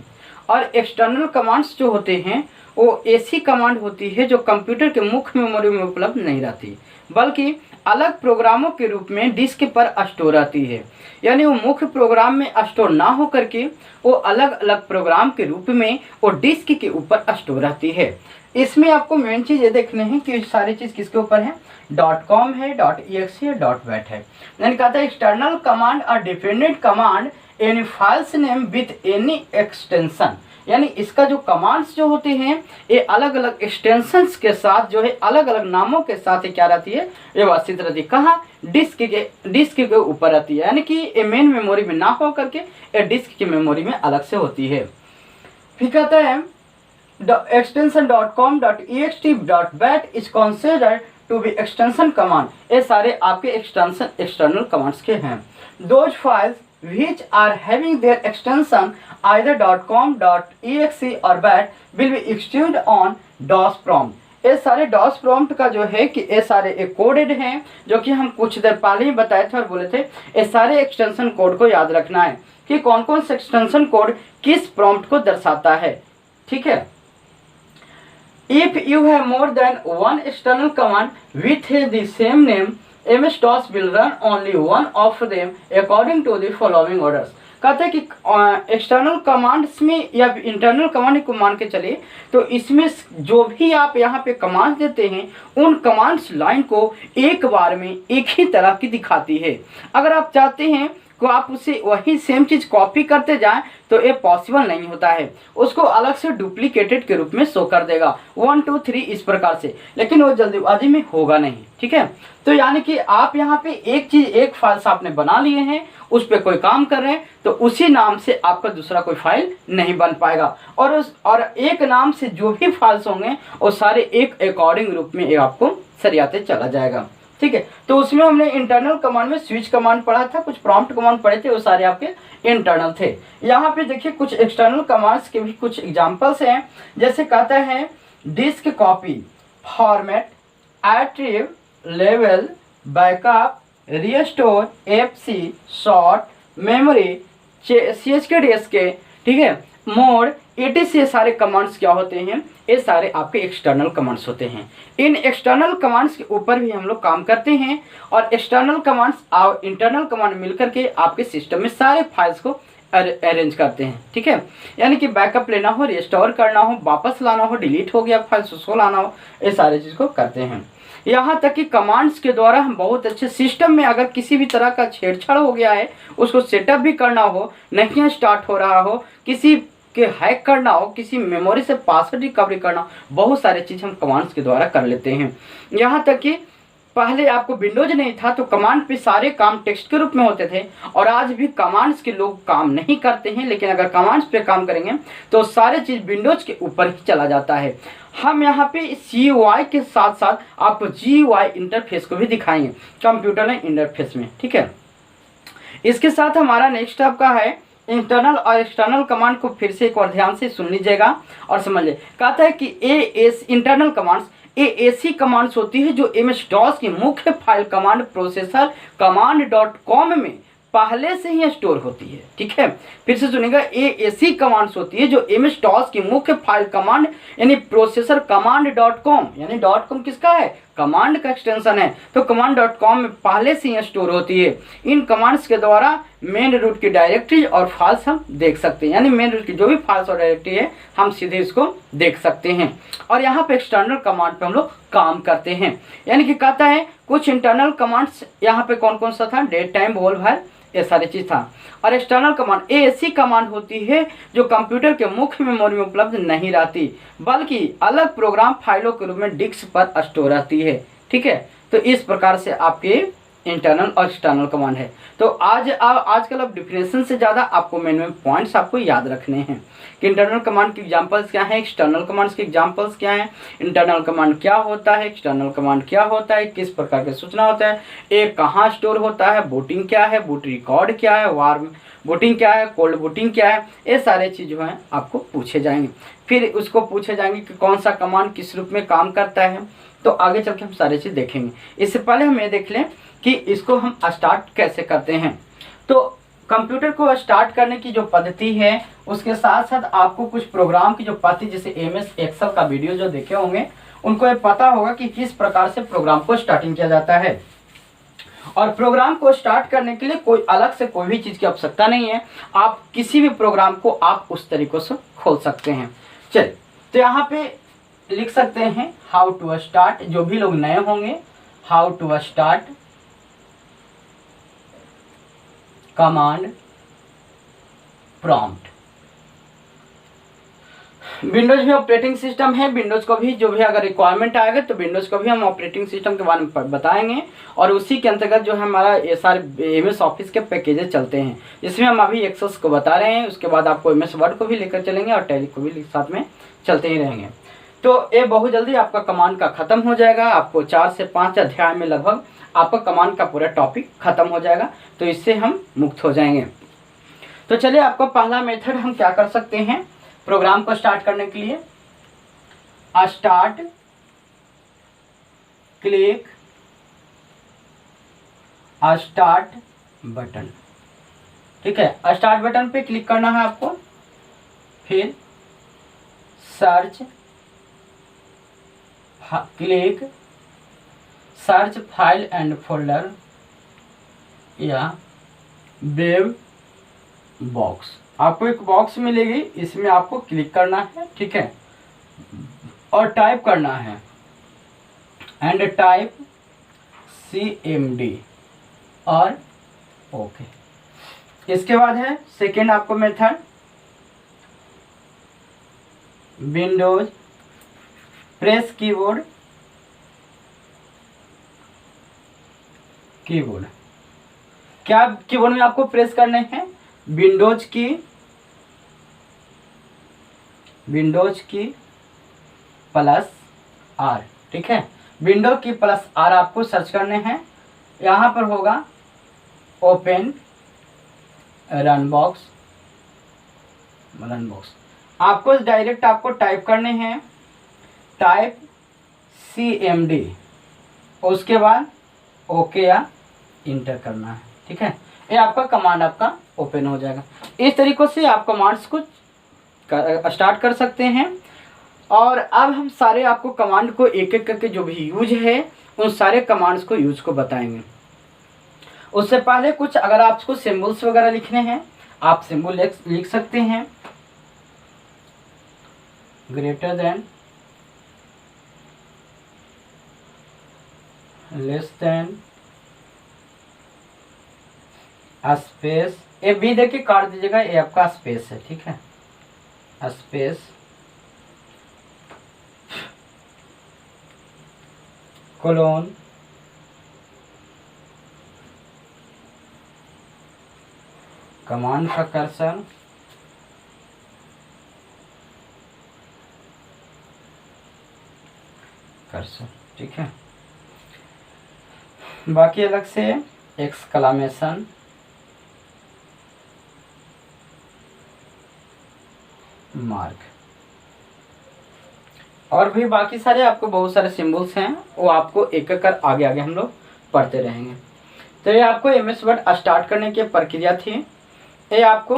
और एक्सटर्नल कमांड्स जो होते हैं वो ऐसी कमांड होती है जो कंप्यूटर के मुख्य मेमोरी में उपलब्ध नहीं रहती, बल्कि अलग प्रोग्रामों के रूप में डिस्क पर स्टोर रहती है। यानी वो मुख्य प्रोग्राम में स्टोर ना हो करके वो अलग अलग प्रोग्राम के रूप में वो डिस्क के ऊपर स्टोर रहती है। इसमें आपको मेन चीज़ ये देखने हैं कि सारी चीज़ किसके ऊपर है, .com है, .exe है, .bat है। यानी कहता है एक्सटर्नल कमांड और dependent command any files name with any extension, यानी इसका जो कमांड्स जो होते हैं ये अलग अलग एक्सटेंशंस के साथ जो है अलग अलग नामों के साथ क्या रहती है, व्यवस्थित रहती है। कहाँ, डिस्क के ऊपर रहती है, यानी कि ये मेन मेमोरी में ना हो करके ये डिस्क की मेमोरी में अलग से होती है। फिर कहता है extension .com, .ext, .bat is considered to be extension command। ये सारे आपके एक्सटेंशन एक्सटर्नल कमांड्स के हैं। Those files which are having their extension either .com, .exe or .bat will be executed on DOS prompt। ये सारे DOS prompt का जो है कि ये सारे कोडेड हैं, जो कि हम कुछ देर पहले ही बताए थे और बोले थे ये सारे एक्सटेंशन कोड को याद रखना है कि कौन कौन से एक्सटेंशन कोड किस प्रॉम्प्ट को दर्शाता है, ठीक है। If you have more than one external command with the same name, MS-DOS will run only one of them according to the following orders। कहते हैं कि एक्सटर्नल कमांड्स में या इंटरनल कमांड को मान के चले तो इसमें जो भी आप यहाँ पे कमांड देते हैं उन कमांड्स लाइन को एक बार में एक ही तरह की दिखाती है। अगर आप चाहते हैं को आप उसे वही सेम चीज़ कॉपी करते जाएं तो ये पॉसिबल नहीं होता है, उसको अलग से डुप्लीकेटेड के रूप में शो कर देगा 1 2 3 इस प्रकार से, लेकिन वो जल्दीबाजी में होगा नहीं, ठीक है। तो यानी कि आप यहाँ पे एक चीज़ एक फाइल्स आपने बना लिए हैं, उस पर कोई काम कर रहे हैं तो उसी नाम से आपका दूसरा कोई फाइल नहीं बन पाएगा। और एक नाम से जो भी फाइल्स होंगे वो सारे एक अकॉर्डिंग रूप में ये आपको सरियाते चला जाएगा, ठीक है। तो उसमें हमने इंटरनल कमांड में स्विच कमांड पढ़ा था, कुछ प्रॉम्प्ट कमांड पढ़े थे, वो सारे आपके इंटरनल थे। यहाँ पे देखिए कुछ एक्सटर्नल कमांड्स के भी कुछ एग्जांपल्स हैं, जैसे कहता है डिस्क कॉपी, फॉर्मेट, रिट्रीव, लेवल, backup, restore, FC, sort, memory, CHK, ठीक है, मोड, etc। ये सारे कमांड्स क्या होते हैं, ये सारे आपके एक्सटर्नल कमांड्स होते हैं। इन एक्सटर्नल कमांड्स के ऊपर भी हम लोग काम करते हैं और एक्सटर्नल कमांड्स और इंटरनल कमांड मिलकर के आपके सिस्टम में सारे फाइल्स को अरेंज करते हैं, ठीक है। यानी कि बैकअप लेना हो, रिस्टोर करना हो, वापस लाना हो, डिलीट हो गया फाइल्स उसको लाना हो, ये सारी चीज़ को करते हैं। यहाँ तक कि कमांड्स के द्वारा हम बहुत अच्छे सिस्टम में अगर किसी भी तरह का छेड़छाड़ हो गया है, उसको सेटअप भी करना हो, नहीं स्टार्ट हो रहा हो, किसी के हैक करना हो, किसी मेमोरी से पासवर्ड रिकवरी करना, बहुत सारे चीज़ हम कमांड्स के द्वारा कर लेते हैं। यहाँ तक कि पहले आपको विंडोज नहीं था तो कमांड पे सारे काम टेक्स्ट के रूप में होते थे, और आज भी कमांड्स के लोग काम नहीं करते हैं, लेकिन अगर कमांड्स पे काम करेंगे तो सारे चीज़ विंडोज के ऊपर ही चला जाता है। हम यहाँ पे CUI के साथ साथ आपको GUI इंटरफेस को भी दिखाएंगे कंप्यूटर इंटरफेस में, ठीक है। इसके साथ हमारा नेक्स्ट आपका है इंटरनल और एक्सटर्नल कमांड को फिर से एक और ध्यान से सुन लीजिएगा और समझ लीजिए। कहता है कि इंटरनल कमांड्स ये ऐसी कमांड्स होती है जो MS-DOS की मुख्य फाइल कमांड प्रोसेसर command.com में पहले से ही स्टोर होती है, ठीक है। फिर से सुनिएगा, ये ऐसी कमांड्स होती है जो MS-DOS की मुख्य फाइल कमांड यानी प्रोसेसर command.com, यानी .com किसका है, कमांड का एक्सटेंशन है तो command.com में पहले से ही स्टोर होती है। इन कमांड्स के द्वारा मेन रूट की डायरेक्टरी और फाइल्स हम देख सकते हैं, यानी मेन रूट की जो भी फाइल्स और डायरेक्टरी है हम सीधे इसको देख सकते हैं। और यहाँ पे एक्सटर्नल कमांड पे हम लोग काम करते हैं, यानी कि कहता है कुछ इंटरनल कमांड्स यहाँ पे कौन कौन सा था, डेट टाइम वोल वैल ये सारी चीज़ था। और एक्सटर्नल कमांड ये ऐसी कमांड होती है जो कंप्यूटर के मुख्य मेमोरी में उपलब्ध नहीं रहती, बल्कि अलग प्रोग्राम फाइलों के रूप में डिस्क पर स्टोर रहती है। ठीक है, तो इस प्रकार से आपके इंटरनल और एक्सटर्नल कमांड है। तो आजकल अब डिफिनेशन से ज़्यादा आपको मेन पॉइंट्स आपको याद रखने हैं कि इंटरनल कमांड की एग्जांपल्स क्या हैं, एक्सटर्नल कमांड्स की एग्जांपल्स क्या हैं, इंटरनल कमांड क्या होता है, एक्सटर्नल कमांड क्या होता है, किस प्रकार की सूचना होता है, एक कहाँ स्टोर होता है, बूटिंग क्या है, बूट रिकॉर्ड क्या है, वार्म बूटिंग क्या है, कोल्ड बूटिंग क्या है, ये सारे चीज़ जो हैं आपको पूछे जाएंगे। फिर उसको पूछे जाएंगे कि कौन सा कमांड किस रूप में काम करता है, तो आगे चल के हम सारी चीज़ देखेंगे। इससे पहले हम ये देख लें कि इसको हम स्टार्ट कैसे करते हैं। तो कंप्यूटर को स्टार्ट करने की जो पद्धति है उसके साथ साथ आपको कुछ प्रोग्राम की जो पद्धति, जैसे MS एक्सेल का वीडियो जो देखे होंगे उनको ये पता होगा कि किस प्रकार से प्रोग्राम को स्टार्टिंग किया जाता है। और प्रोग्राम को स्टार्ट करने के लिए कोई अलग से कोई भी चीज़ की आवश्यकता नहीं है, आप किसी भी प्रोग्राम को आप उस तरीक़ों से खोल सकते हैं। चलिए, तो यहाँ पे लिख सकते हैं हाउ टू स्टार्ट, जो भी लोग नए होंगे, how to start command prompt. Windows भी ऑपरेटिंग सिस्टम है, विंडोज को भी जो भी अगर रिक्वायरमेंट आएगा तो विंडोज को भी हम ऑपरेटिंग सिस्टम के बारे में बताएंगे। और उसी के अंतर्गत जो है हमारा ये सारे MS ऑफिस के पैकेजेस चलते हैं, जिसमें हम अभी एक्सेस को बता रहे हैं, उसके बाद आपको MS वर्ड को भी लेकर चलेंगे और टैली को भी साथ में चलते ही रहेंगे। तो ये बहुत जल्दी आपका कमांड का ख़त्म हो जाएगा, आपको 4 से 5 अध्याय में लगभग आपका कमांड का पूरा टॉपिक ख़त्म हो जाएगा, तो इससे हम मुक्त हो जाएंगे। तो चलिए, आपका पहला मेथड हम क्या कर सकते हैं प्रोग्राम को स्टार्ट करने के लिए, स्टार्ट क्लिक स्टार्ट बटन। ठीक है, स्टार्ट बटन पे क्लिक करना है आपको, फिर search click search file and folder या वेब बॉक्स। आपको एक बॉक्स मिलेगी, इसमें आपको क्लिक करना है। ठीक है, और टाइप करना है एंड टाइप CMD और ओके। इसके बाद है सेकेंड आपको मेथड, विंडोज प्रेस कीबोर्ड क्या कीबोर्ड में आपको प्रेस करने हैं, विंडोज की +R। ठीक है, विंडो की +R आपको सर्च करने हैं। यहाँ पर होगा ओपन रन बॉक्स। आपको डायरेक्ट आपको टाइप करने हैं, टाइप CMD, उसके बाद ओके या इंटर करना है। ठीक है, ये आपका कमांड आपका ओपन हो जाएगा। इस तरीक़ों से आप कमांड्स को स्टार्ट कर सकते हैं। और अब हम सारे आपको कमांड को एक एक करके जो भी यूज है उन सारे कमांड्स को यूज को बताएंगे। उससे पहले कुछ अगर आपको सिंबल्स वगैरह लिखने हैं, आप सिंबल लिख सकते हैं, greater than, less than, space, ये भी देखिए काट दीजिएगा, ये आपका स्पेस है। ठीक है, स्पेस, कोलोन, कमांड का कर्सर, ठीक है। बाकी अलग से एक्सक्लामेशन, मार्क, और भी बाकी सारे आपको बहुत सारे सिंबल्स हैं, वो आपको एक एक कर आगे आगे हम लोग पढ़ते रहेंगे। तो ये आपको MS वर्ड स्टार्ट करने की प्रक्रिया थी ये आपको।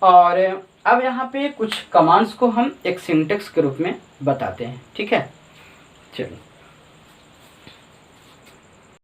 और अब यहाँ पे कुछ कमांड्स को हम एक सिंटेक्स के रूप में बताते हैं। ठीक है, चलिए।